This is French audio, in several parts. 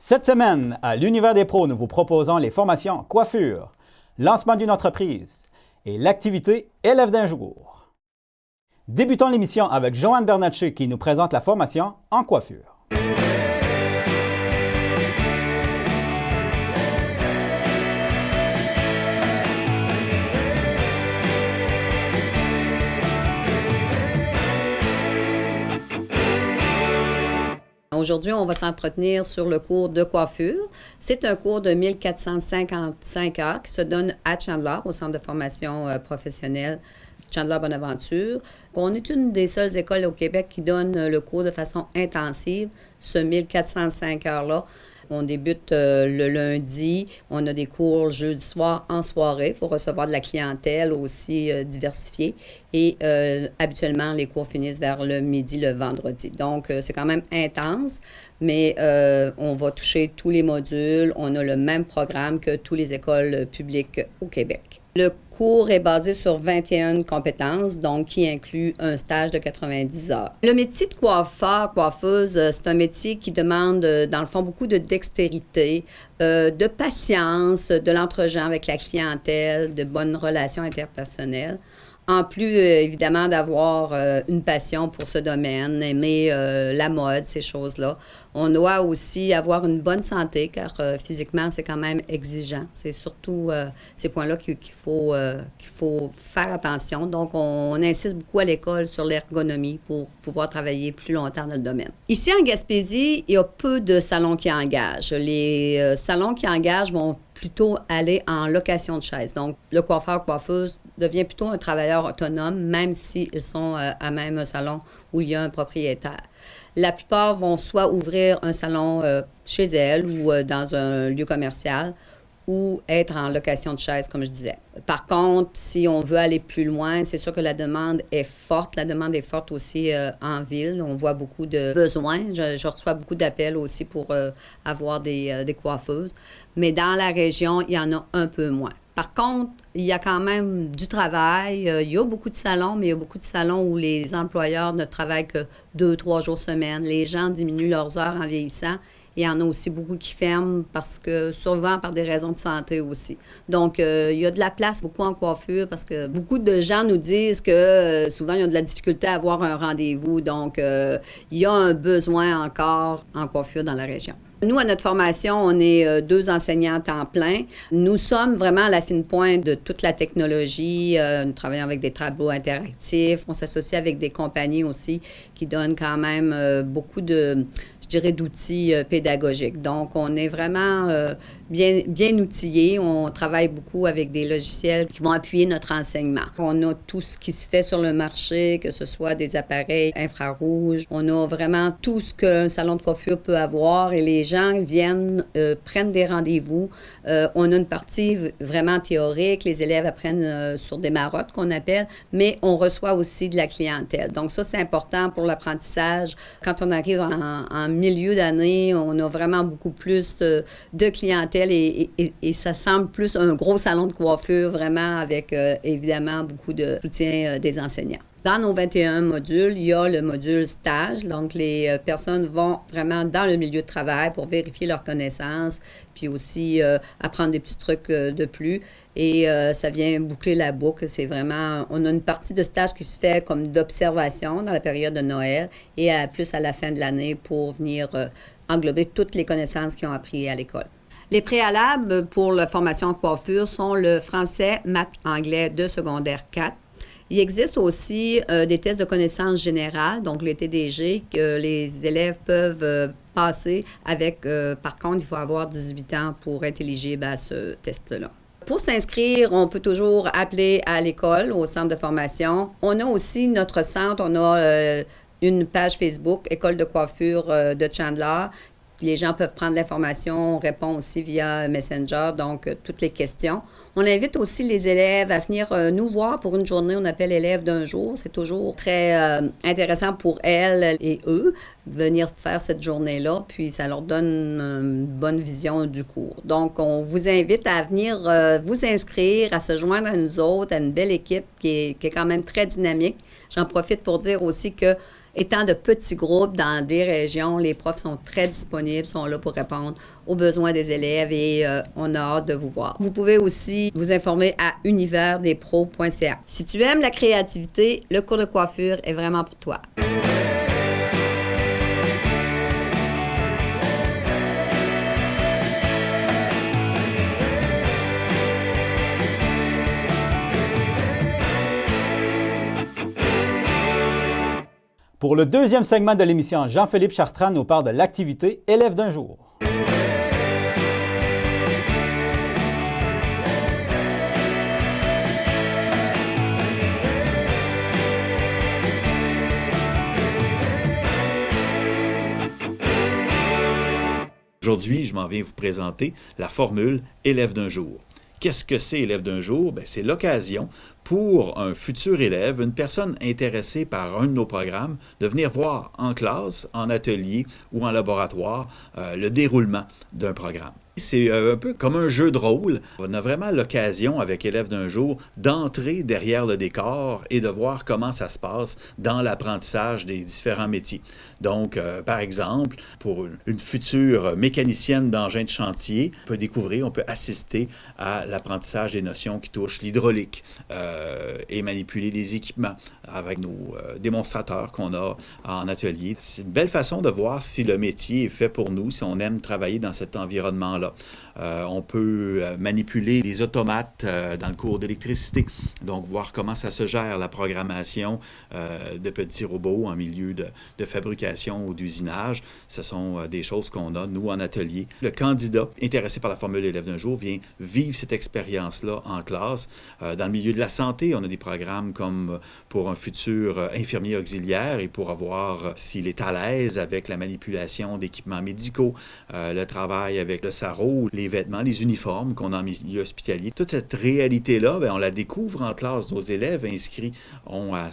Cette semaine, à l'Univers des pros, nous vous proposons les formations coiffure, lancement d'une entreprise et l'activité élève d'un jour. Débutons l'émission avec Joanne Bernatchez qui nous présente la formation en coiffure. Aujourd'hui, on va s'entretenir sur le cours de coiffure. C'est un cours de 1455 heures qui se donne à Chandler, au Centre de formation professionnelle Chandler Bonaventure. On est une des seules écoles au Québec qui donne le cours de façon intensive, ce 1405 heures-là. On débute le lundi, on a des cours jeudi soir en soirée pour recevoir de la clientèle aussi diversifiée. Et habituellement, les cours finissent vers le midi le vendredi. Donc, c'est quand même intense, mais on va toucher tous les modules. On a le même programme que toutes les écoles publiques au Québec. Le cours est basé sur 21 compétences, donc qui inclut un stage de 90 heures. Le métier de coiffeur, coiffeuse, c'est un métier qui demande, dans le fond, beaucoup de dextérité, de patience, de l'entre-gens avec la clientèle, de bonnes relations interpersonnelles. En plus, évidemment, d'avoir une passion pour ce domaine, aimer la mode, ces choses-là. On doit aussi avoir une bonne santé, car physiquement, c'est quand même exigeant. C'est surtout ces points-là qu'il faut faire attention. Donc, on insiste beaucoup à l'école sur l'ergonomie pour pouvoir travailler plus longtemps dans le domaine. Ici, en Gaspésie, il y a peu de salons qui engagent. Les salons qui engagent vont plutôt aller en location de chaises. Donc, le coiffeur-coiffeuse devient plutôt un travailleur autonome, même s'ils sont à même un salon où il y a un propriétaire. La plupart vont soit ouvrir un salon chez elles ou dans un lieu commercial ou être en location de chaises, comme je disais. Par contre, si on veut aller plus loin, c'est sûr que la demande est forte. La demande est forte aussi en ville. On voit beaucoup de besoins. Je reçois beaucoup d'appels aussi pour avoir des coiffeuses. Mais dans la région, il y en a un peu moins. Par contre, il y a quand même du travail. Il y a beaucoup de salons, mais il y a beaucoup de salons où les employeurs ne travaillent que 2-3 jours semaine. Les gens diminuent leurs heures en vieillissant. Il y en a aussi beaucoup qui ferment parce que souvent par des raisons de santé aussi. Donc, il y a de la place beaucoup en coiffure parce que beaucoup de gens nous disent que souvent, il y a de la difficulté à avoir un rendez-vous. Donc, il y a un besoin encore en coiffure dans la région. Nous, à notre formation, on est 2 enseignants à temps plein. Nous sommes vraiment à la fine pointe de toute la technologie. Nous travaillons avec des tableaux interactifs. On s'associe avec des compagnies aussi qui donnent quand même beaucoup d'outils pédagogiques. Donc, on est vraiment bien outillés. On travaille beaucoup avec des logiciels qui vont appuyer notre enseignement. On a tout ce qui se fait sur le marché, que ce soit des appareils infrarouges. On a vraiment tout ce qu'un salon de coiffure peut avoir et les gens viennent, prennent des rendez-vous. On a une partie vraiment théorique. Les élèves apprennent sur des marottes qu'on appelle, mais on reçoit aussi de la clientèle. Donc, ça, c'est important pour l'apprentissage. Quand on arrive en milieu d'année, on a vraiment beaucoup plus de clientèle et ça semble plus un gros salon de coiffure, vraiment avec évidemment beaucoup de soutien des enseignants. Dans nos 21 modules, il y a le module stage. Donc, les personnes vont vraiment dans le milieu de travail pour vérifier leurs connaissances, puis aussi apprendre des petits trucs de plus. Et ça vient boucler la boucle. C'est vraiment... On a une partie de stage qui se fait comme d'observation dans la période de Noël et plus à la fin de l'année pour venir englober toutes les connaissances qu'ils ont apprises à l'école. Les préalables pour la formation en coiffure sont le français, maths, anglais de secondaire 4. Il existe aussi des tests de connaissances générales, donc les TDG, que les élèves peuvent passer avec, par contre, il faut avoir 18 ans pour être éligible à ce test-là. Pour s'inscrire, on peut toujours appeler à l'école, au centre de formation. On a aussi notre centre, on a une page Facebook, École de coiffure de Chandler. Les gens peuvent prendre l'information, on répond aussi via Messenger, donc toutes les questions. On invite aussi les élèves à venir nous voir pour une journée, on appelle élèves d'un jour. C'est toujours très intéressant pour elles et eux de venir faire cette journée-là, puis ça leur donne une bonne vision du cours. Donc, on vous invite à venir vous inscrire, à se joindre à nous autres, à une belle équipe qui est quand même très dynamique. J'en profite pour dire aussi que Étant de petits groupes dans des régions, les profs sont très disponibles, sont là pour répondre aux besoins des élèves et on a hâte de vous voir. Vous pouvez aussi vous informer à universdespros.ca. Si tu aimes la créativité, le cours de coiffure est vraiment pour toi. Pour le deuxième segment de l'émission, Jean-Philippe Chartrand nous parle de l'activité Élève d'un jour. Aujourd'hui, je m'en viens vous présenter la formule Élève d'un jour. Qu'est-ce que c'est Élève d'un jour? C'est l'occasion pour un futur élève, une personne intéressée par un de nos programmes, de venir voir en classe, en atelier ou en laboratoire le déroulement d'un programme. C'est un peu comme un jeu de rôle. On a vraiment l'occasion, avec Élève d'un jour, d'entrer derrière le décor et de voir comment ça se passe dans l'apprentissage des différents métiers. Donc, par exemple, pour une future mécanicienne d'engin de chantier, on peut assister à l'apprentissage des notions qui touchent l'hydraulique et manipuler les équipements avec nos démonstrateurs qu'on a en atelier. C'est une belle façon de voir si le métier est fait pour nous, si on aime travailler dans cet environnement-là. On peut manipuler les automates dans le cours d'électricité, donc voir comment ça se gère, la programmation de petits robots en milieu de fabrication ou d'usinage. Ce sont des choses qu'on a, nous, en atelier. Le candidat intéressé par la formule Élève d'un jour vient vivre cette expérience-là en classe. Dans le milieu de la santé, on a des programmes comme pour un futur infirmier auxiliaire et pour voir s'il est à l'aise avec la manipulation d'équipements médicaux, le travail avec le sarrau, les vêtements, les uniformes qu'on a en milieu hospitalier. Toute cette réalité-là, on la découvre en classe. Nos élèves inscrits ont à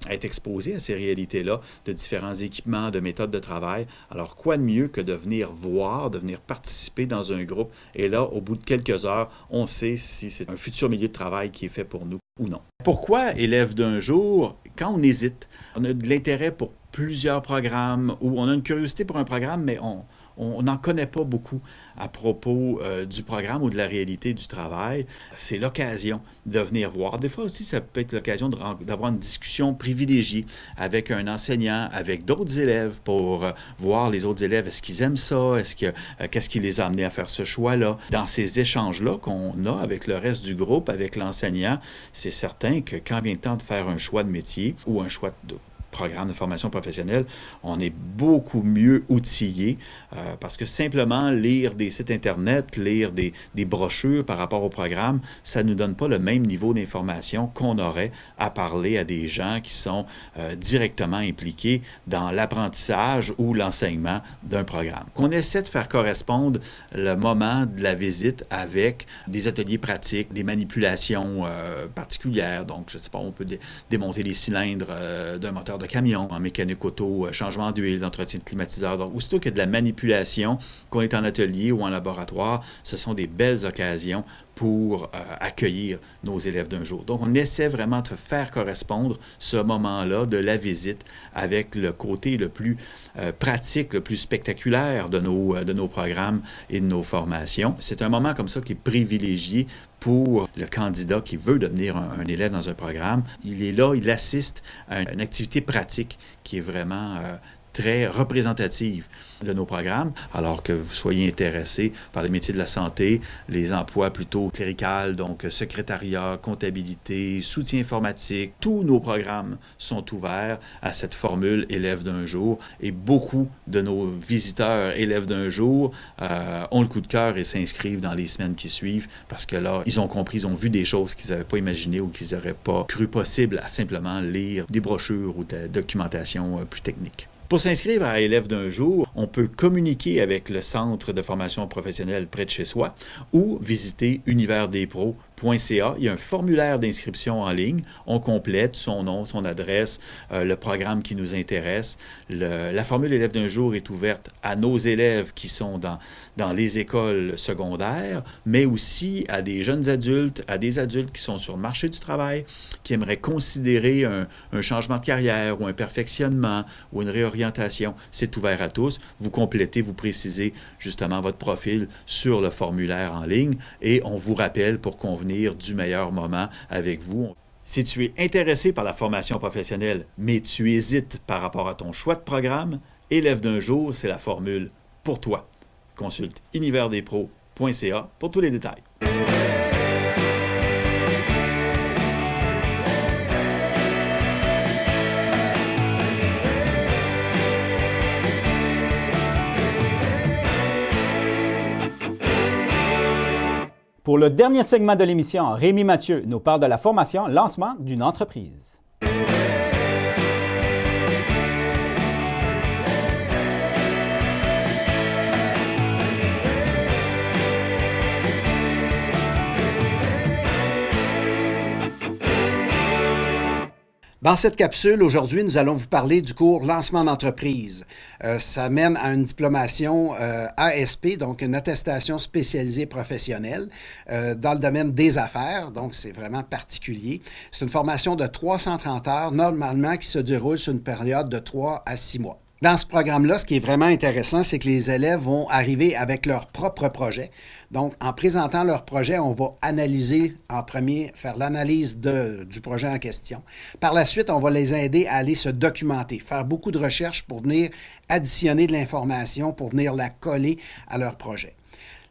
être exposés à ces réalités-là de différents équipements, de méthodes de travail. Alors, quoi de mieux que de venir voir, de venir participer dans un groupe et là, au bout de quelques heures, on sait si c'est un futur milieu de travail qui est fait pour nous ou non. Pourquoi Élève d'un jour? Quand on hésite, on a de l'intérêt pour plusieurs programmes ou on a une curiosité pour un programme, mais on n'en connaît pas beaucoup à propos du programme ou de la réalité du travail. C'est l'occasion de venir voir. Des fois aussi, ça peut être l'occasion d'avoir une discussion privilégiée avec un enseignant, avec d'autres élèves pour voir les autres élèves. Est-ce qu'ils aiment ça? Qu'est-ce qui les a amenés à faire ce choix-là? Dans ces échanges-là qu'on a avec le reste du groupe, avec l'enseignant, c'est certain que quand vient le temps de faire un choix de métier ou un choix de programme de formation professionnelle, on est beaucoup mieux outillé parce que simplement lire des sites Internet, lire des brochures par rapport au programme, ça ne nous donne pas le même niveau d'information qu'on aurait à parler à des gens qui sont directement impliqués dans l'apprentissage ou l'enseignement d'un programme. On essaie de faire correspondre le moment de la visite avec des ateliers pratiques, des manipulations particulières. Donc, je ne sais pas, on peut démonter les cylindres d'un moteur de camion, en mécanique auto, changement d'huile, d'entretien de climatiseur. Donc, aussitôt qu'il y a de la manipulation, qu'on est en atelier ou en laboratoire, ce sont des belles occasions pour accueillir nos élèves d'un jour. Donc, on essaie vraiment de faire correspondre ce moment-là de la visite avec le côté le plus pratique, le plus spectaculaire de nos programmes et de nos formations. C'est un moment comme ça qui est privilégié pour le candidat qui veut devenir un élève dans un programme. Il est là, il assiste à une activité pratique qui est vraiment très représentative de nos programmes, alors que vous soyez intéressé par les métiers de la santé, les emplois plutôt cléricales, donc secrétariat, comptabilité, soutien informatique. Tous nos programmes sont ouverts à cette formule élève d'un jour et beaucoup de nos visiteurs élèves d'un jour ont le coup de cœur et s'inscrivent dans les semaines qui suivent parce que là, ils ont compris, ils ont vu des choses qu'ils n'avaient pas imaginées ou qu'ils n'auraient pas cru possible à simplement lire des brochures ou de la documentation plus technique. Pour s'inscrire à Élève d'un jour, on peut communiquer avec le centre de formation professionnelle près de chez soi ou visiter universdespros.ca. .ca. Il y a un formulaire d'inscription en ligne. On complète son nom, son adresse, le programme qui nous intéresse. La formule élève d'un jour est ouverte à nos élèves qui sont dans les écoles secondaires, mais aussi à des jeunes adultes, à des adultes qui sont sur le marché du travail, qui aimeraient considérer un changement de carrière ou un perfectionnement ou une réorientation. C'est ouvert à tous. Vous complétez, vous précisez justement votre profil sur le formulaire en ligne et on vous rappelle pour convenir du meilleur moment avec vous. Si tu es intéressé par la formation professionnelle, mais tu hésites par rapport à ton choix de programme, Élève d'un jour, c'est la formule pour toi. Consulte univerdespros.ca pour tous les détails. Pour le dernier segment de l'émission, Rémi Mathieu nous parle de la formation lancement d'une entreprise. Dans cette capsule, aujourd'hui, nous allons vous parler du cours Lancement d'entreprise. Ça mène à une diplomation ASP, donc une attestation spécialisée professionnelle dans le domaine des affaires, donc c'est vraiment particulier. C'est une formation de 330 heures, normalement, qui se déroule sur une période de 3 à 6 mois. Dans ce programme-là, ce qui est vraiment intéressant, c'est que les élèves vont arriver avec leur propre projet. Donc, en présentant leur projet, on va analyser en premier, faire l'analyse du projet en question. Par la suite, on va les aider à aller se documenter, faire beaucoup de recherches pour venir additionner de l'information, pour venir la coller à leur projet.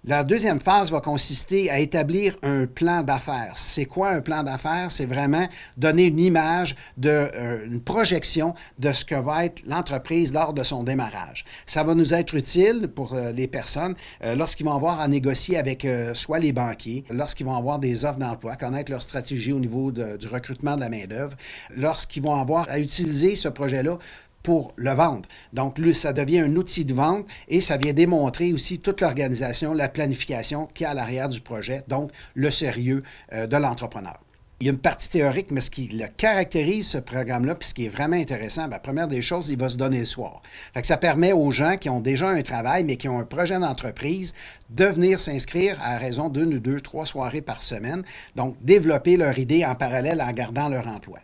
La deuxième phase va consister à établir un plan d'affaires. C'est quoi un plan d'affaires? C'est vraiment donner une image, une projection de ce que va être l'entreprise lors de son démarrage. Ça va nous être utile pour les personnes lorsqu'ils vont avoir à négocier avec soit les banquiers, lorsqu'ils vont avoir des offres d'emploi, connaître leur stratégie au niveau du recrutement de la main-d'œuvre, lorsqu'ils vont avoir à utiliser ce projet-là pour le vendre. Donc, ça devient un outil de vente et ça vient démontrer aussi toute l'organisation, la planification qu'il y a à l'arrière du projet, donc le sérieux de l'entrepreneur. Il y a une partie théorique, mais ce qui le caractérise, ce programme-là, puis ce qui est vraiment intéressant, première des choses, il va se donner le soir. Fait que ça permet aux gens qui ont déjà un travail, mais qui ont un projet d'entreprise, de venir s'inscrire à raison d'une ou deux, 3 soirées par semaine, donc développer leur idée en parallèle en gardant leur emploi.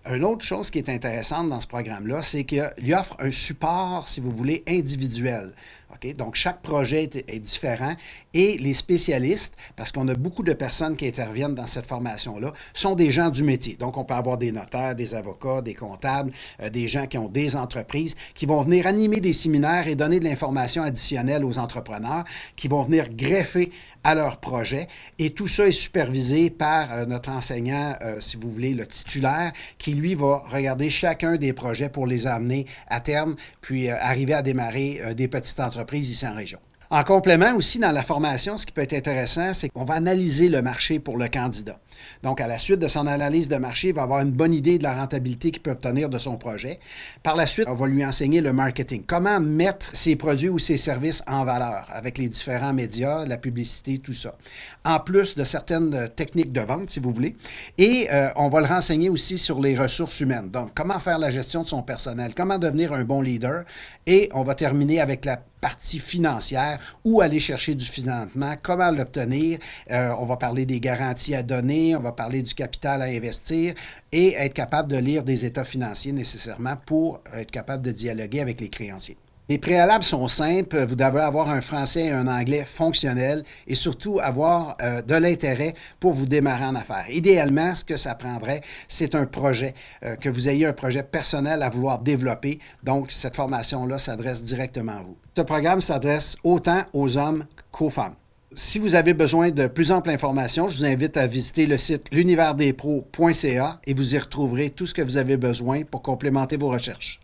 Une autre chose qui est intéressante dans ce programme-là, c'est qu'il offre un support, si vous voulez, individuel. Okay? Donc, chaque projet est différent et les spécialistes, parce qu'on a beaucoup de personnes qui interviennent dans cette formation-là, sont des gens du métier. Donc, on peut avoir des notaires, des avocats, des comptables, des gens qui ont des entreprises, qui vont venir animer des séminaires et donner de l'information additionnelle aux entrepreneurs, qui vont venir greffer à leur projet. Et tout ça est supervisé par notre enseignant, si vous voulez, le titulaire, qui, lui, va regarder chacun des projets pour les amener à terme, puis arriver à démarrer des petites entreprises ici en région. En complément aussi, dans la formation, ce qui peut être intéressant, c'est qu'on va analyser le marché pour le candidat. Donc, à la suite de son analyse de marché, il va avoir une bonne idée de la rentabilité qu'il peut obtenir de son projet. Par la suite, on va lui enseigner le marketing. Comment mettre ses produits ou ses services en valeur avec les différents médias, la publicité, tout ça. En plus de certaines techniques de vente, si vous voulez. Et on va le renseigner aussi sur les ressources humaines. Donc, comment faire la gestion de son personnel, comment devenir un bon leader. Et on va terminer avec la partie financière, où aller chercher du financement, comment l'obtenir. On va parler des garanties à donner, on va parler du capital à investir et être capable de lire des états financiers nécessairement pour être capable de dialoguer avec les créanciers. Les préalables sont simples. Vous devez avoir un français et un anglais fonctionnels et surtout avoir de l'intérêt pour vous démarrer en affaires. Idéalement, ce que ça prendrait, c'est un projet, que vous ayez un projet personnel à vouloir développer. Donc, cette formation-là s'adresse directement à vous. Ce programme s'adresse autant aux hommes qu'aux femmes. Si vous avez besoin de plus ample information, je vous invite à visiter le site l'univerdespros.ca et vous y retrouverez tout ce que vous avez besoin pour complémenter vos recherches.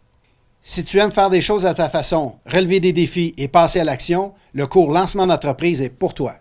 Si tu aimes faire des choses à ta façon, relever des défis et passer à l'action, le cours Lancement d'entreprise est pour toi.